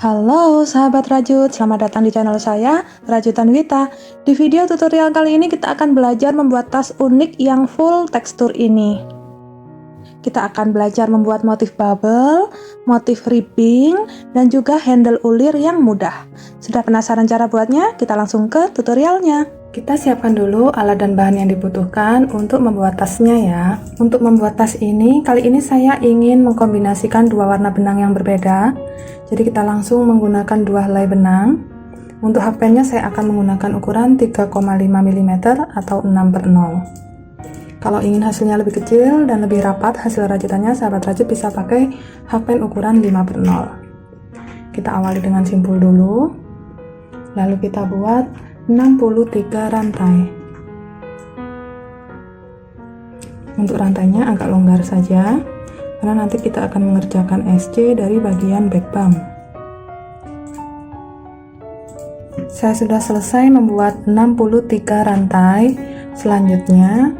Halo sahabat rajut, selamat datang di channel saya, Rajutan Wita. Di video tutorial kali ini kita akan belajar membuat tas unik yang full tekstur ini. Kita akan belajar membuat motif bubble, motif ribbing, dan juga handle ulir yang mudah. Sudah penasaran cara buatnya? Kita langsung ke tutorialnya. Kita siapkan dulu alat dan bahan yang dibutuhkan untuk membuat tasnya ya. Untuk membuat tas ini, kali ini saya ingin mengkombinasikan dua warna benang yang berbeda. Jadi kita langsung menggunakan dua helai benang. Untuk hakpennya saya akan menggunakan ukuran 3,5 mm atau 6/0. Kalau ingin hasilnya lebih kecil dan lebih rapat hasil rajutannya, sahabat rajut bisa pakai hakpen ukuran 5/0. Kita awali dengan simpul dulu. Lalu kita buat 63 rantai. Untuk rantainya agak longgar saja, karena nanti kita akan mengerjakan SC dari bagian back bump. Saya sudah selesai membuat 63 rantai. Selanjutnya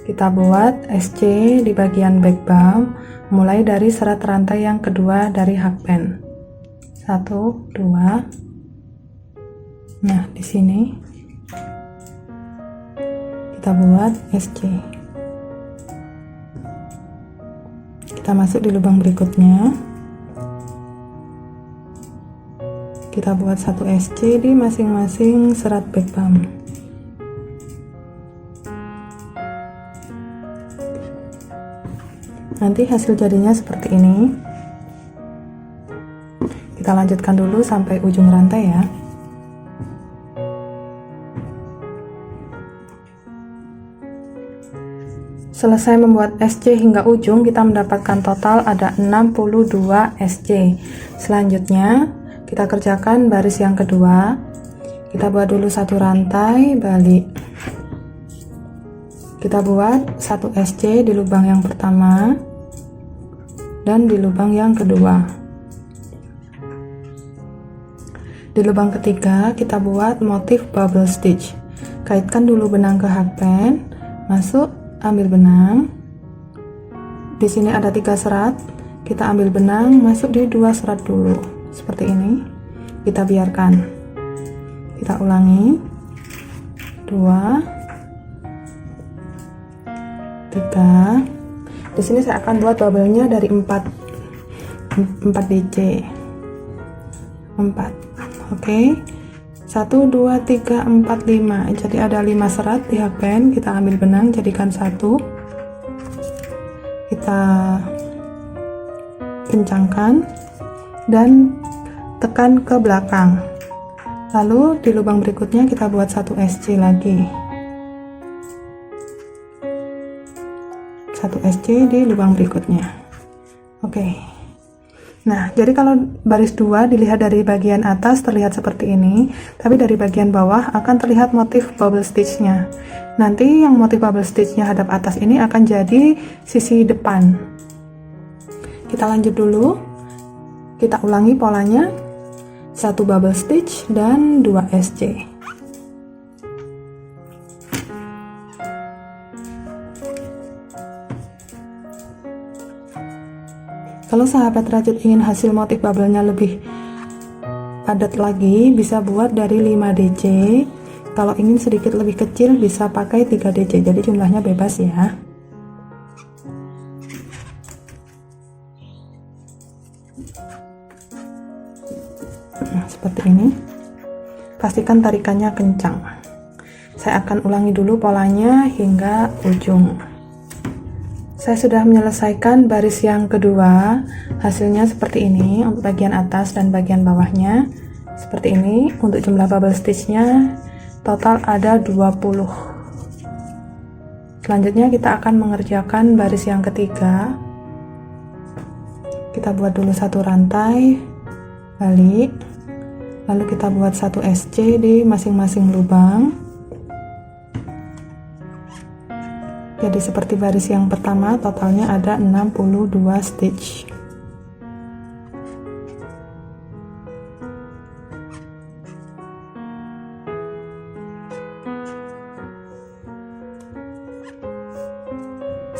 kita buat SC di bagian back bump, mulai dari serat rantai yang kedua dari hakpen. 1, 2. Nah, di sini kita buat SC. Kita masuk di lubang berikutnya. Kita buat satu SC di masing-masing serat back bump. Nanti hasil jadinya seperti ini. Kita lanjutkan dulu sampai ujung rantai ya. Selesai membuat SC hingga ujung, kita mendapatkan total ada 62 SC. Selanjutnya kita kerjakan baris yang kedua. Kita buat dulu satu rantai balik. Kita buat satu SC di lubang yang pertama dan di lubang yang kedua. Di lubang ketiga kita buat motif bubble stitch. Kaitkan dulu benang ke hakpen, masuk, ambil benang. Di sini ada 3 serat. Kita ambil benang, masuk di 2 serat dulu. Seperti ini. Kita biarkan. Kita ulangi. 2, 3. Di sini saya akan buat bubble-nya dari 4 DC. 4. Oke. 1, 2, 3, 4, 5. Jadi ada 5 serat di hakpen. Kita ambil benang, jadikan 1. Kita kencangkan dan tekan ke belakang. Lalu di lubang berikutnya kita buat satu SC lagi. 1 SC di lubang berikutnya. Oke. Nah, jadi kalau baris 2 dilihat dari bagian atas terlihat seperti ini, tapi dari bagian bawah akan terlihat motif bubble stitchnya. Nanti yang motif bubble stitchnya hadap atas ini akan jadi sisi depan. Kita lanjut dulu. Kita ulangi polanya. 1 bubble stitch dan 2 SC. Kalau sahabat rajut ingin hasil motif bubble-nya lebih padat lagi, bisa buat dari 5 DC. Kalau ingin sedikit lebih kecil bisa pakai 3 DC, jadi jumlahnya bebas ya. Nah, seperti ini. Pastikan tarikannya kencang. Saya akan ulangi dulu polanya hingga ujung. Saya sudah menyelesaikan baris yang kedua. Hasilnya seperti ini untuk bagian atas dan bagian bawahnya. Seperti ini. Untuk jumlah bubble stitchnya total ada 20. Selanjutnya kita akan mengerjakan baris yang ketiga. Kita buat dulu satu rantai balik, lalu kita buat satu SC di masing-masing lubang. Jadi seperti baris yang pertama, totalnya ada 62 stitch.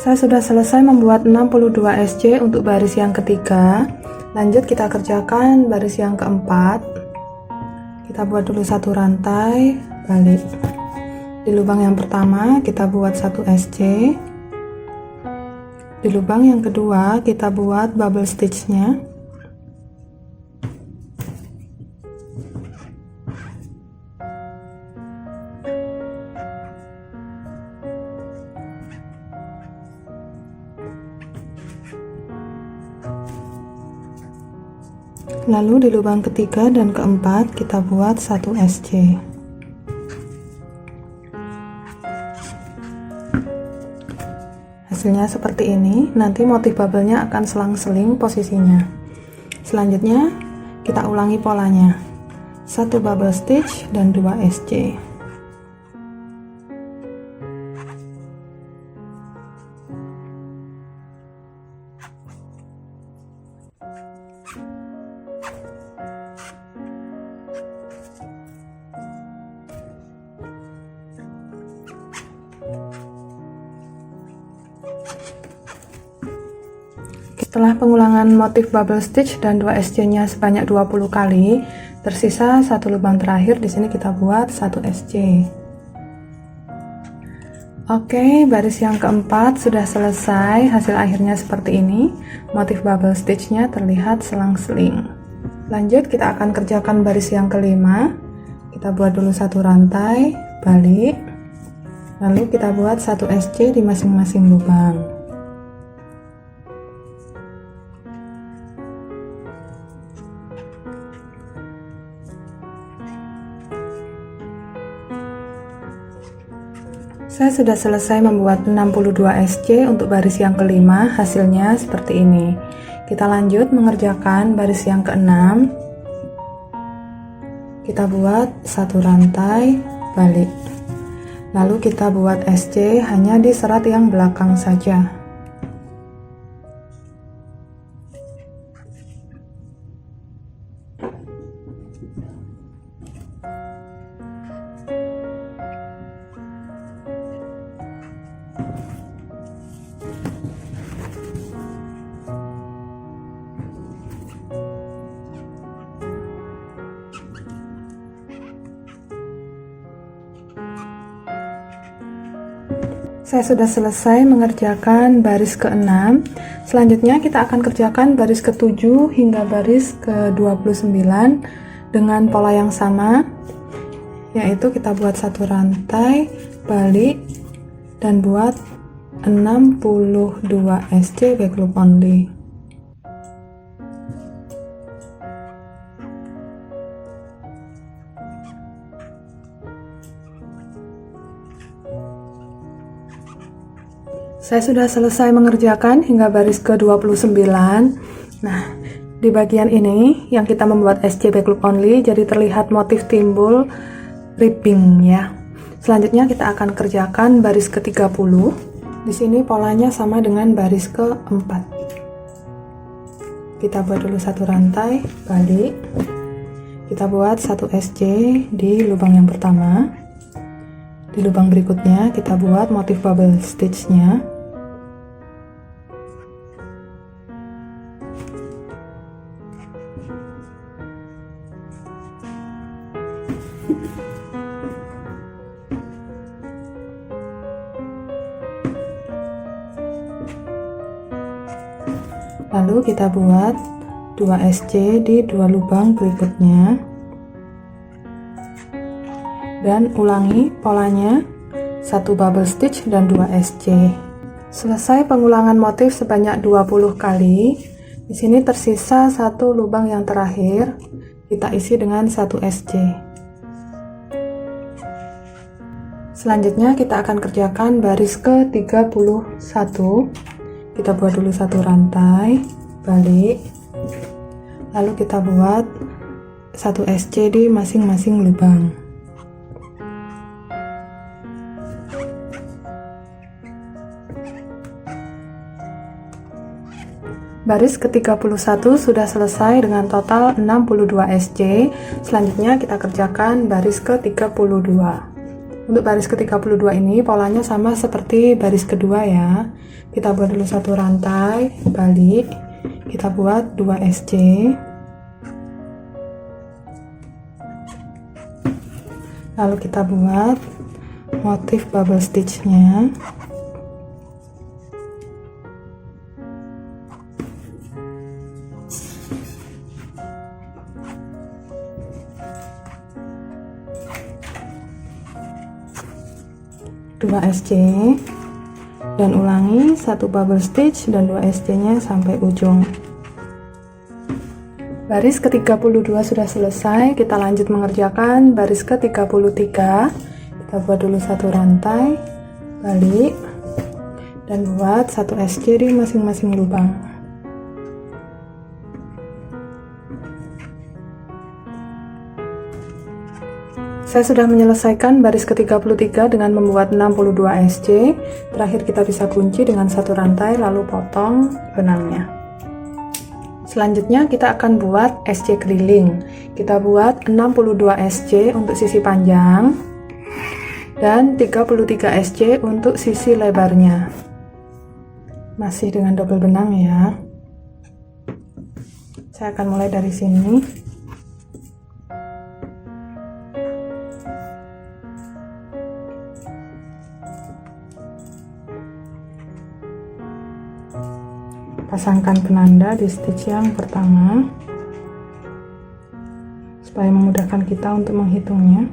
Saya sudah selesai membuat 62 SC untuk baris yang ketiga. Lanjut kita kerjakan baris yang keempat. Kita buat dulu satu rantai, balik. Di lubang yang pertama kita buat 1 SC. Di lubang yang kedua kita buat bubble stitch-nya. Lalu di lubang ketiga dan keempat kita buat 1 SC. Hasilnya seperti ini. Nanti motif bubble-nya akan selang-seling posisinya. Selanjutnya kita ulangi polanya. 1 bubble stitch dan 2 SC. Setelah pengulangan motif bubble stitch dan 2 SC-nya sebanyak 20 kali, tersisa satu lubang terakhir. Di sini kita buat 1 SC. Oke, baris yang keempat sudah selesai. Hasil akhirnya seperti ini. Motif bubble stitch-nya terlihat selang-seling. Lanjut kita akan kerjakan baris yang kelima. Kita buat dulu satu rantai, balik. Lalu kita buat 1 SC di masing-masing lubang. Saya sudah selesai membuat 62 SC untuk baris yang kelima. Hasilnya seperti ini. Kita lanjut mengerjakan baris yang keenam. Kita buat satu rantai, balik. Lalu kita buat SC hanya di serat yang belakang saja. Saya sudah selesai mengerjakan baris ke-6. Selanjutnya kita akan kerjakan baris ke-7 hingga baris ke-29 dengan pola yang sama, yaitu kita buat satu rantai, balik, dan buat 62 SC back loop only. Saya sudah selesai mengerjakan hingga baris ke-29. Nah, di bagian ini yang kita membuat SC back loop only, jadi terlihat motif timbul ribbing ya. Selanjutnya kita akan kerjakan baris ke-30. Di sini polanya sama dengan baris ke-4. Kita buat dulu satu rantai, balik. Kita buat satu SC di lubang yang pertama. Di lubang berikutnya kita buat motif bubble stitch-nya. Lalu kita buat 2 SC di 2 lubang berikutnya dan ulangi polanya, 1 bubble stitch dan 2 SC. Selesai pengulangan motif sebanyak 20 kali. Di sini tersisa satu lubang yang terakhir, kita isi dengan 1 SC. Selanjutnya kita akan kerjakan baris ke-31. Kita buat dulu satu rantai, balik, lalu kita buat 1 SC di masing-masing lubang. Baris ke-31 sudah selesai dengan total 62 SC. Selanjutnya kita kerjakan baris ke-32. Untuk baris ke-32 ini polanya sama seperti baris kedua ya. Kita buat dulu satu rantai, balik, kita buat 2 SC. Lalu kita buat motif bubble stitch-nya. Dua SC dan ulangi satu bubble stitch dan 2 SC nya sampai ujung. Baris ke-32 sudah selesai, kita lanjut mengerjakan baris ke-33. Kita buat dulu satu rantai, balik, dan buat satu SC di masing-masing lubang. Saya sudah menyelesaikan baris ke-33 dengan membuat 62 SC. Terakhir kita bisa kunci dengan satu rantai lalu potong benangnya. Selanjutnya kita akan buat SC keliling. Kita buat 62 SC untuk sisi panjang dan 33 SC untuk sisi lebarnya. Masih dengan double benang ya. Saya akan mulai dari sini. Pasangkan penanda di stitch yang pertama supaya memudahkan kita untuk menghitungnya.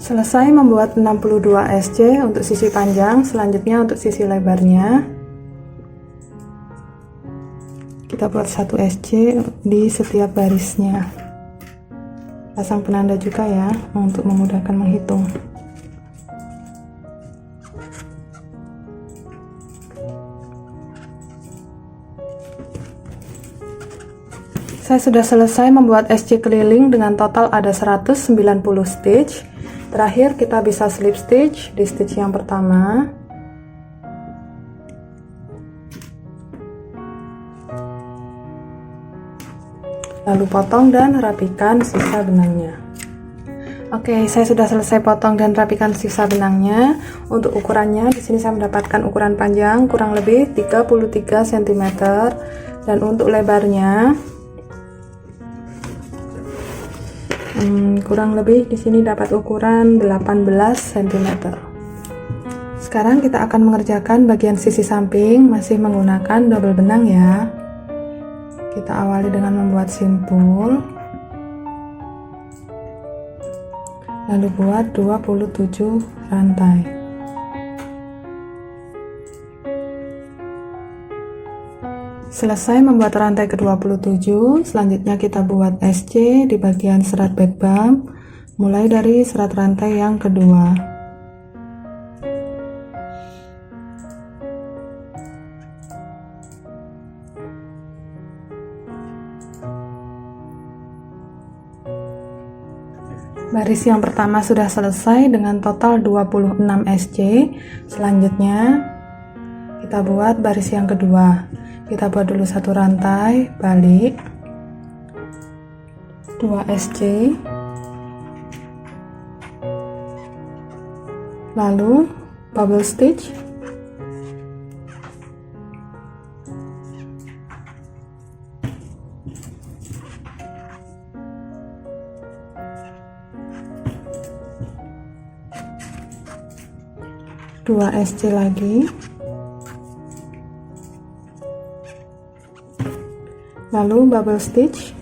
Selesai membuat 62 SC untuk sisi panjang, selanjutnya untuk sisi lebarnya kita buat satu SC di setiap barisnya. Pasang penanda juga ya untuk memudahkan menghitung. Saya sudah selesai membuat SC keliling dengan total ada 190 stitch. Terakhir kita bisa slip stitch di stitch yang pertama. Lalu potong dan rapikan sisa benangnya. Oke, saya sudah selesai potong dan rapikan sisa benangnya. Untuk ukurannya di sini saya mendapatkan ukuran panjang kurang lebih 33 cm dan untuk lebarnya kurang lebih di sini dapat ukuran 18 cm. Sekarang kita akan mengerjakan bagian sisi samping masih menggunakan double benang ya. Kita awali dengan membuat simpul, lalu buat 27 rantai. Selesai membuat rantai ke-27, selanjutnya kita buat SC di bagian serat back bump, mulai dari serat rantai yang kedua. Baris yang pertama sudah selesai dengan total 26 SC. Selanjutnya kita buat baris yang kedua. Kita buat dulu satu rantai, balik, 2 SC, lalu bubble stitch, dua SC lagi, lalu bubble stitch,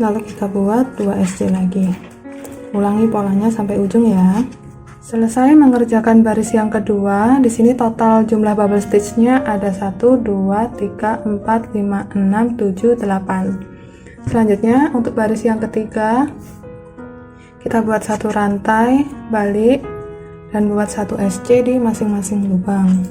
lalu kita buat 2 SC lagi. Ulangi polanya sampai ujung ya. Selesai mengerjakan baris yang kedua. Di sini total jumlah bubble stitch-nya ada 1, 2, 3, 4, 5, 6, 7, 8. Selanjutnya untuk baris yang ketiga kita buat satu rantai, balik, dan buat satu SC di masing-masing lubang.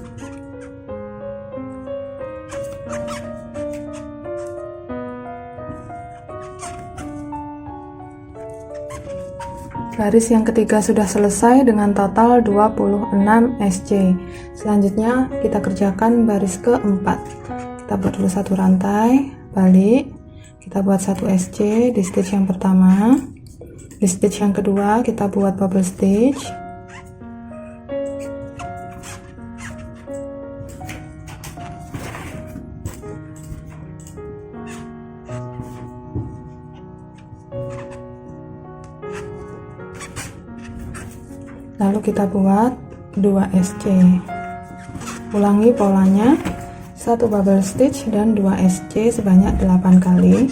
Baris yang ketiga sudah selesai dengan total 26 SC. Selanjutnya kita kerjakan baris keempat. Kita buat dulu satu rantai, balik. Kita buat satu SC di stitch yang pertama. Di stitch yang kedua kita buat bubble stitch. Lalu kita buat 2 SC. Ulangi polanya, 1 bubble stitch dan 2 SC sebanyak 8 kali.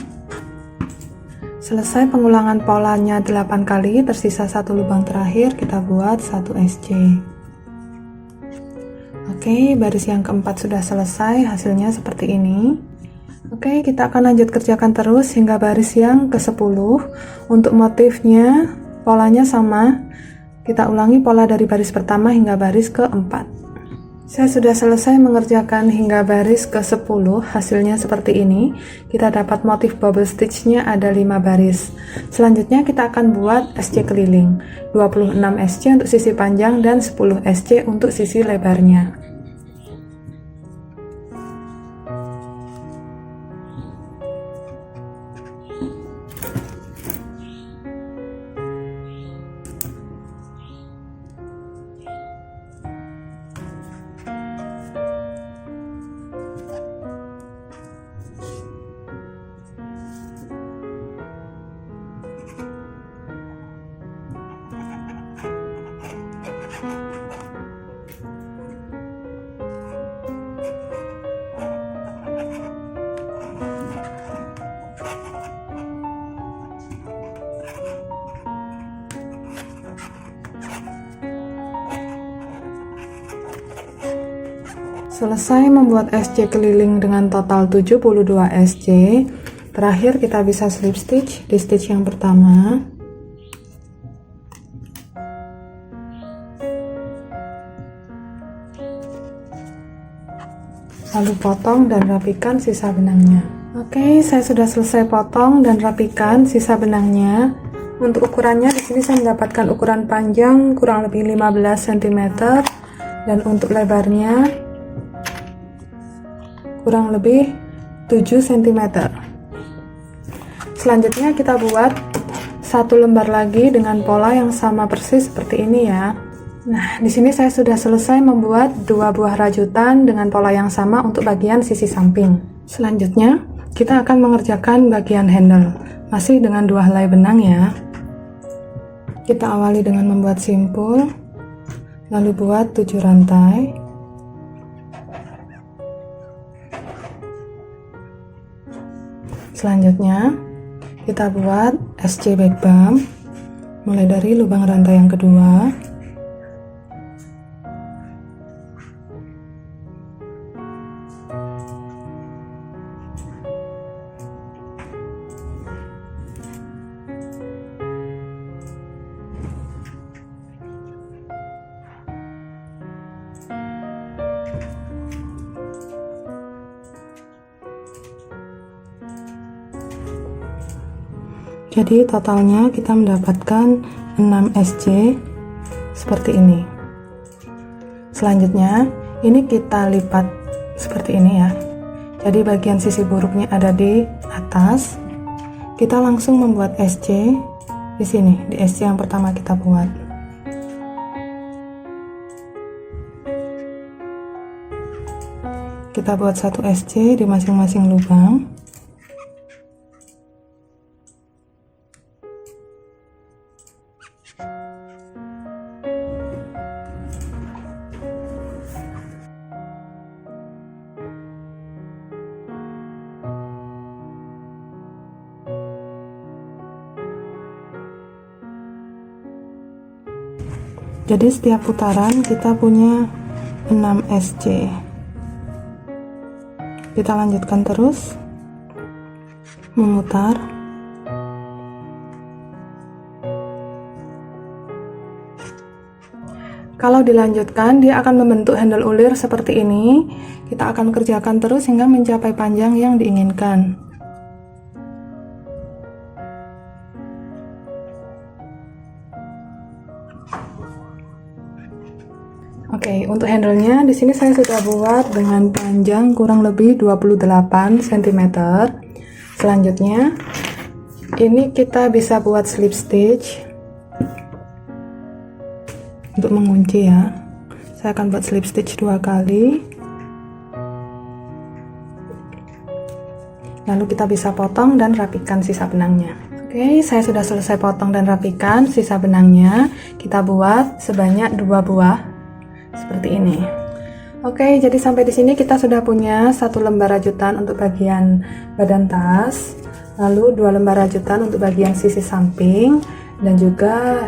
Selesai pengulangan polanya 8 kali, tersisa 1 lubang terakhir, kita buat 1 SC. Oke, baris yang keempat sudah selesai, hasilnya seperti ini. Oke, kita akan lanjut kerjakan terus hingga baris yang ke-10. Untuk motifnya, polanya sama. Kita ulangi pola dari baris pertama hingga baris keempat. Saya sudah selesai mengerjakan hingga baris ke-10, hasilnya seperti ini. Kita dapat motif bubble stitchnya ada 5 baris. Selanjutnya kita akan buat SC keliling, 26 SC untuk sisi panjang dan 10 SC untuk sisi lebarnya. Selesai membuat SC keliling dengan total 72 SC. Terakhir kita bisa slip stitch di stitch yang pertama. Lalu potong dan rapikan sisa benangnya. Oke, saya sudah selesai potong dan rapikan sisa benangnya. Untuk ukurannya di sini saya mendapatkan ukuran panjang kurang lebih 15 cm dan untuk lebarnya kurang lebih 7 cm. Selanjutnya kita buat satu lembar lagi dengan pola yang sama persis seperti ini ya. Nah, di sini saya sudah selesai membuat 2 buah rajutan dengan pola yang sama untuk bagian sisi samping. Selanjutnya, kita akan mengerjakan bagian handle, masih dengan 2 helai benang ya. Kita awali dengan membuat simpul, lalu buat 7 rantai. Selanjutnya, kita buat SC back bump, mulai dari lubang rantai yang kedua. Jadi totalnya kita mendapatkan 6 SC seperti ini. Selanjutnya ini kita lipat seperti ini ya. Jadi bagian sisi buruknya ada di atas. Kita langsung membuat SC di sini, di SC yang pertama kita buat. Kita buat satu SC di masing-masing lubang. Jadi setiap putaran kita punya 6 SC. Kita lanjutkan terus memutar. Kalau dilanjutkan, dia akan membentuk handle ulir seperti ini. Kita akan kerjakan terus hingga mencapai panjang yang diinginkan. Oke, untuk handle-nya di sini saya sudah buat dengan panjang kurang lebih 28 cm. Selanjutnya, ini kita bisa buat slip stitch untuk mengunci ya. Saya akan buat slip stitch 2 kali. Lalu kita bisa potong dan rapikan sisa benangnya. Oke, saya sudah selesai potong dan rapikan sisa benangnya. Kita buat sebanyak 2 buah seperti ini. Oke, jadi sampai di sini kita sudah punya 1 lembar rajutan untuk bagian badan tas, lalu 2 lembar rajutan untuk bagian sisi samping, dan juga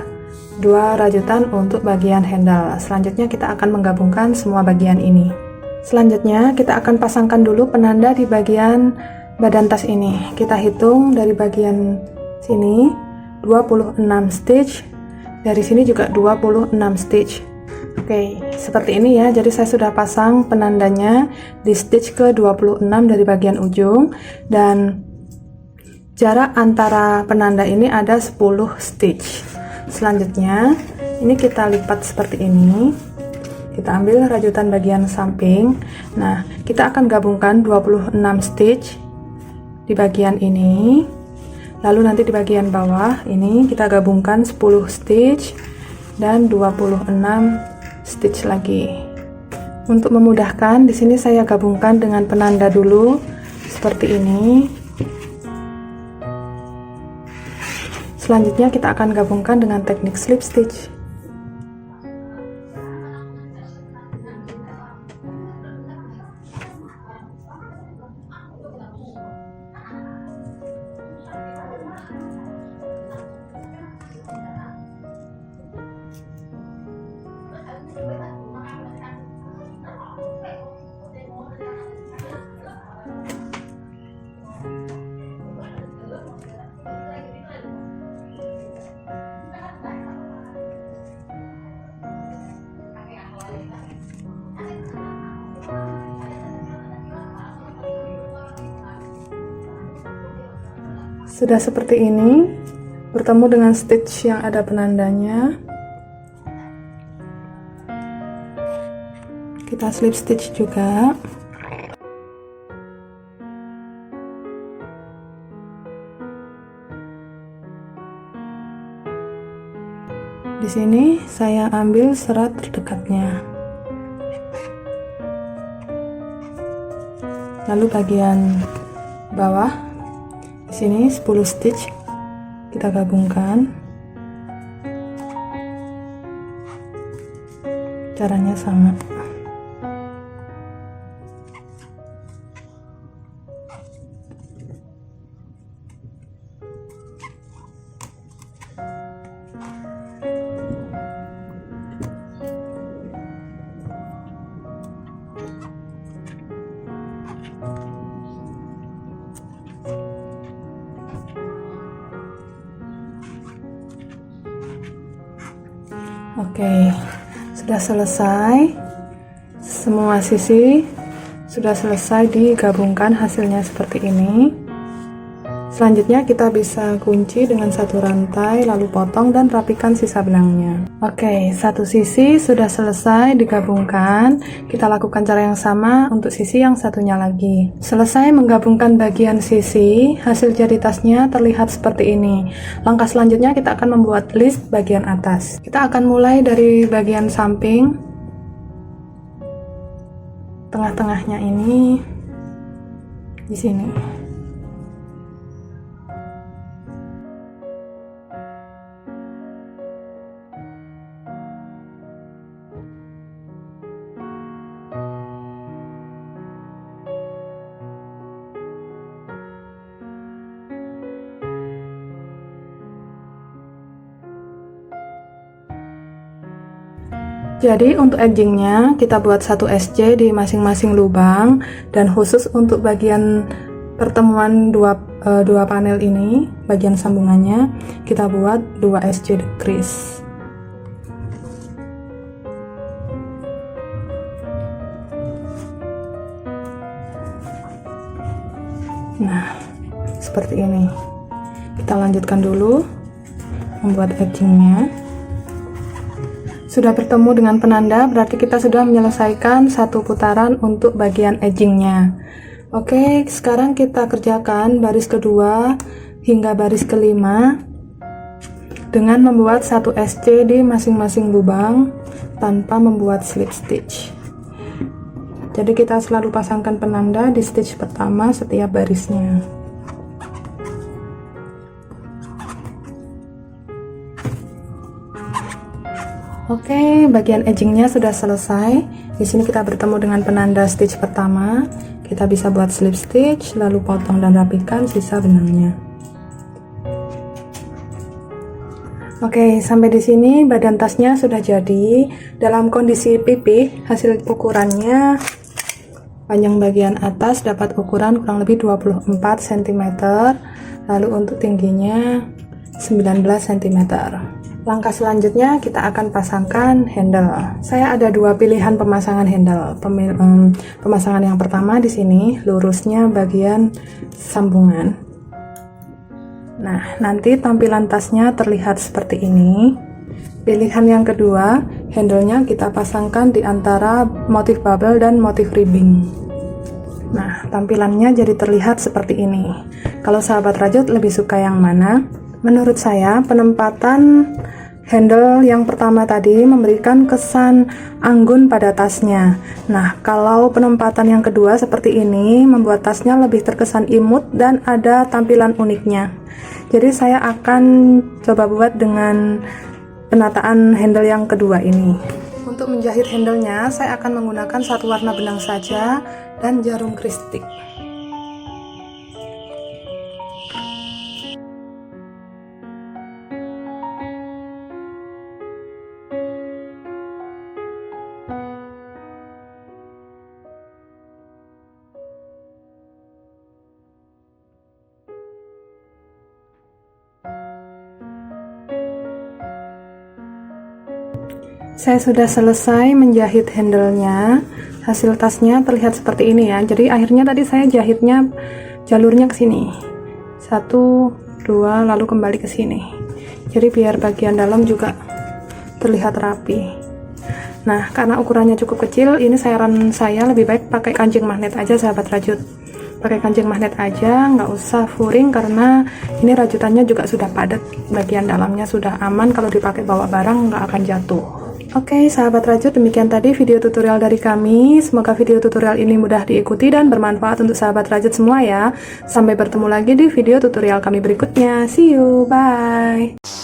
2 rajutan untuk bagian handle. Selanjutnya kita akan menggabungkan semua bagian ini. Selanjutnya kita akan pasangkan dulu penanda di bagian badan tas ini. Kita hitung dari bagian sini 26 stitch, dari sini juga 26 stitch. Oke, seperti ini ya. Jadi saya sudah pasang penandanya di stitch ke 26 dari bagian ujung, dan jarak antara penanda ini ada 10 stitch. Selanjutnya ini kita lipat seperti ini. Kita ambil rajutan bagian samping. Nah, kita akan gabungkan 26 stitch di bagian ini. Lalu nanti di bagian bawah ini kita gabungkan 10 stitch dan 26 stitch lagi. Untuk memudahkan, di sini saya gabungkan dengan penanda dulu seperti ini. Selanjutnya kita akan gabungkan dengan teknik slip stitch. Sudah seperti ini, bertemu dengan stitch yang ada penandanya. Kita slip stitch juga. Di sini saya ambil serat terdekatnya. Lalu bagian bawah di sini 10 stitch kita gabungkan. Caranya sama. Oke, sudah selesai. Semua sisi sudah selesai digabungkan, hasilnya seperti ini. Selanjutnya kita bisa kunci dengan 1 rantai, lalu potong dan rapikan sisa benangnya. Oke, satu sisi sudah selesai digabungkan. Kita lakukan cara yang sama untuk sisi yang satunya lagi. Selesai menggabungkan bagian sisi, hasil jadi tasnya terlihat seperti ini. Langkah selanjutnya kita akan membuat list bagian atas. Kita akan mulai dari bagian samping, tengah-tengahnya ini di sini. Jadi untuk edgingnya kita buat 1 SC di masing-masing lubang, dan khusus untuk bagian pertemuan dua panel ini, bagian sambungannya kita buat 2 SC decrease. Nah, seperti ini. Kita lanjutkan dulu membuat edgingnya. Sudah bertemu dengan penanda, berarti kita sudah menyelesaikan satu putaran untuk bagian edgingnya. Oke, sekarang kita kerjakan baris kedua hingga baris kelima dengan membuat satu SC di masing-masing lubang tanpa membuat slip stitch. Jadi kita selalu pasangkan penanda di stitch pertama setiap barisnya. Oke, bagian edgingnya sudah selesai. Di sini kita bertemu dengan penanda stitch pertama. Kita bisa buat slip stitch, lalu potong dan rapikan sisa benangnya. Oke, sampai di sini badan tasnya sudah jadi. Dalam kondisi pipih, hasil ukurannya panjang bagian atas dapat ukuran kurang lebih 24 cm. Lalu untuk tingginya 19 cm. Langkah selanjutnya kita akan pasangkan handle. Saya ada dua pilihan pemasangan handle. Pemasangan yang pertama di sini lurusnya bagian sambungan. Nah, nanti tampilan tasnya terlihat seperti ini. Pilihan yang kedua, handle-nya kita pasangkan di antara motif bubble dan motif ribbing. Nah, tampilannya jadi terlihat seperti ini. Kalau sahabat rajut lebih suka yang mana? Menurut saya, penempatan handle yang pertama tadi memberikan kesan anggun pada tasnya. Nah, kalau penempatan yang kedua seperti ini membuat tasnya lebih terkesan imut dan ada tampilan uniknya. Jadi saya akan coba buat dengan penataan handle yang kedua ini. Untuk menjahit handle-nya, saya akan menggunakan satu warna benang saja dan jarum kristik. Saya sudah selesai menjahit handle-nya. Hasil tasnya terlihat seperti ini ya. Jadi akhirnya tadi saya jahitnya jalurnya ke sini. 1, 2, lalu kembali ke sini. Jadi biar bagian dalam juga terlihat rapi. Nah, karena ukurannya cukup kecil, ini saran saya lebih baik pakai kancing magnet aja sahabat rajut. Pakai kancing magnet aja, nggak usah furing karena ini rajutannya juga sudah padat. Bagian dalamnya sudah aman, kalau dipakai bawa barang nggak akan jatuh. Oke, sahabat rajut, demikian tadi video tutorial dari kami. Semoga video tutorial ini mudah diikuti dan bermanfaat untuk sahabat rajut semua ya. Sampai bertemu lagi di video tutorial kami berikutnya. See you, bye!